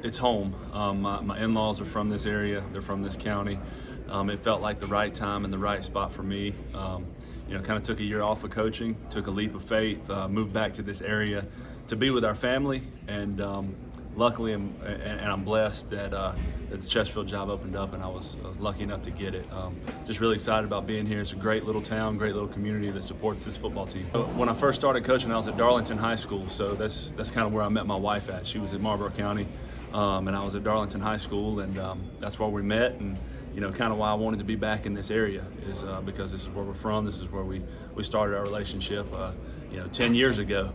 it's home. My in-laws are from this area. They're from this county. It felt like the right time and the right spot for me. Kind of took a year off of coaching, took a leap of faith, moved back to this area to be with our family, and luckily, I'm blessed that the Chesterfield job opened up, and I was lucky enough to get it. Just really excited about being here. It's a great little town, great little community that supports this football team. When I first started coaching, I was at Darlington High School, so that's kind of where I met my wife at. She was at Marlboro County, and I was at Darlington High School, and that's where we met. And kind of why I wanted to be back in this area is because this is where we're from. This is where we started our relationship, 10 years ago.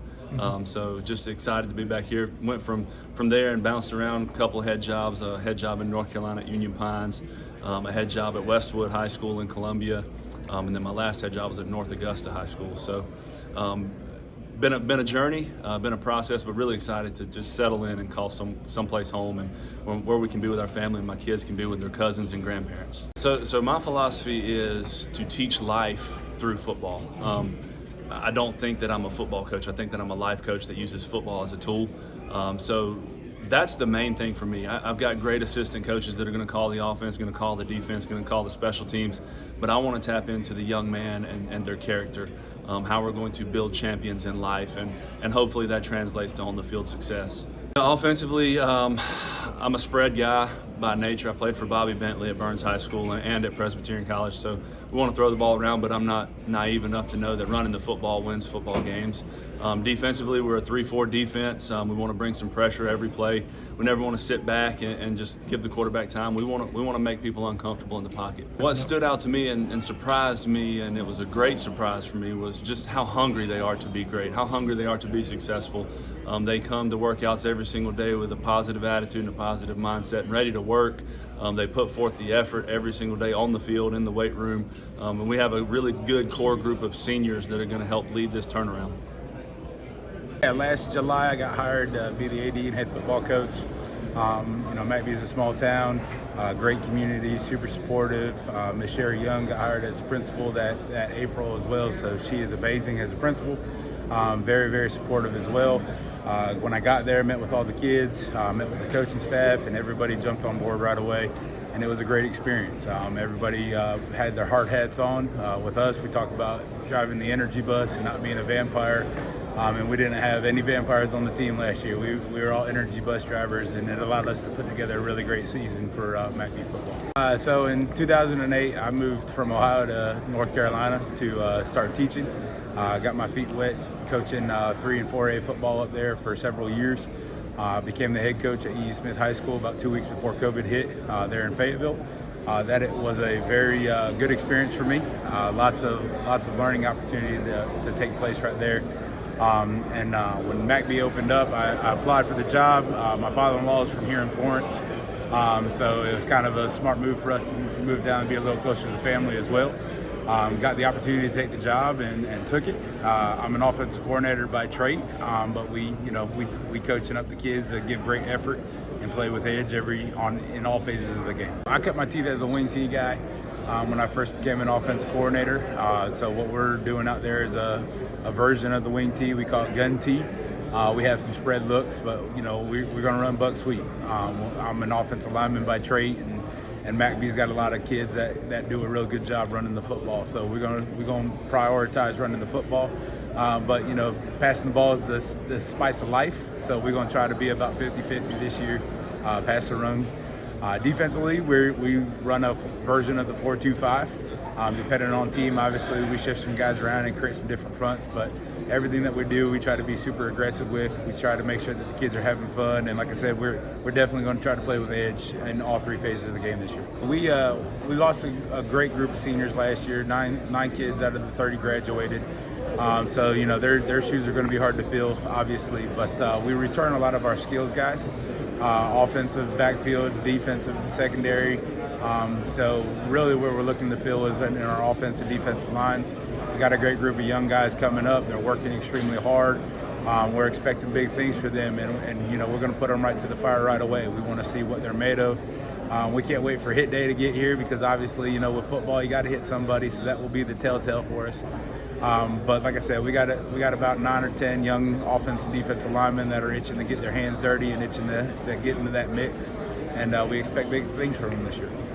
So just excited to be back here. Went from there and bounced around a couple of head jobs, a head job in North Carolina at Union Pines, a head job at Westwood High School in Columbia, and then my last head job was at North Augusta High School. So been a journey, been a process, but really excited to just settle in and call someplace home, and where we can be with our family and my kids can be with their cousins and grandparents. So my philosophy is to teach life through football. I don't think that I'm a football coach. I think that I'm a life coach that uses football as a tool. So that's the main thing for me. I've got great assistant coaches that are going to call the offense, going to call the defense, going to call the special teams, but I want to tap into the young man and their character, how we're going to build champions in life, and hopefully that translates to on-the-field success. Offensively, I'm a spread guy by nature. I played for Bobby Bentley at Burns High School and at Presbyterian College, so we want to throw the ball around, but I'm not naive enough to know that running the football wins football games. Defensively, we're a 3-4 defense. We want to bring some pressure every play. We never want to sit back and just give the quarterback time. We want to make people uncomfortable in the pocket. What stood out to me and surprised me, and it was a great surprise for me, was just how hungry they are to be great, how hungry they are to be successful. They come to workouts every single day with a positive attitude and a positive mindset and ready to work. They put forth the effort every single day on the field, in the weight room, and we have a really good core group of seniors that are going to help lead this turnaround. Yeah, last July I got hired to be the AD and head football coach. McBee's a small town, great community, super supportive. Miss Sherry Young got hired as principal that April as well, so she is amazing as a principal. Very, very supportive as well. When I got there, met with all the kids, met with the coaching staff, and everybody jumped on board right away, and it was a great experience. Everybody had their hard hats on. With us, we talk about driving the energy bus and not being a vampire, and we didn't have any vampires on the team last year. We were all energy bus drivers, and it allowed us to put together a really great season for McBee football. So in 2008, I moved from Ohio to North Carolina to start teaching. Got my feet wet coaching 3 and 4A football up there for several years. Became the head coach at E. Smith High School about 2 weeks before COVID hit there in Fayetteville. It was a very good experience for me. Lots of learning opportunity to take place right there. When McBee opened up, I applied for the job. My father-in-law is from here in Florence, so it was kind of a smart move for us to move down and be a little closer to the family as well. Got the opportunity to take the job and took it. I'm an offensive coordinator by trade, but we coaching up the kids that give great effort and play with edge in all phases of the game. I cut my teeth as a wing tee guy when I first became an offensive coordinator. So what we're doing out there is a version of the wing tee. We call it gun tee. We have some spread looks, but we're going to run buck sweep. I'm an offensive lineman by trade, and McBee's got a lot of kids that do a real good job running the football. So we're gonna prioritize running the football. But passing the ball is the spice of life. So we're gonna try to be about 50-50 this year, pass or run. Defensively, we run a version of the 4-2-5. Depending on team, obviously we shift some guys around and create some different fronts, but everything that we do, we try to be super aggressive with. We try to make sure that the kids are having fun, and like I said, we're definitely going to try to play with edge in all 3 phases of the game this year. We lost a great group of seniors last year. Nine kids out of the 30 graduated. So their shoes are going to be hard to fill, obviously, but we return a lot of our skills guys, offensive backfield, defensive secondary. So really where we're looking to fill is in our offensive defensive lines. We got a great group of young guys coming up. They're working extremely hard. We're expecting big things for them, and we're going to put them right to the fire right away. We want to see what they're made of. We can't wait for hit day to get here because obviously, with football, you got to hit somebody, so that will be the telltale for us. But like I said, we got about 9 or 10 young offensive defensive linemen that are itching to get their hands dirty and itching to get into that mix. And we expect big things from them this year.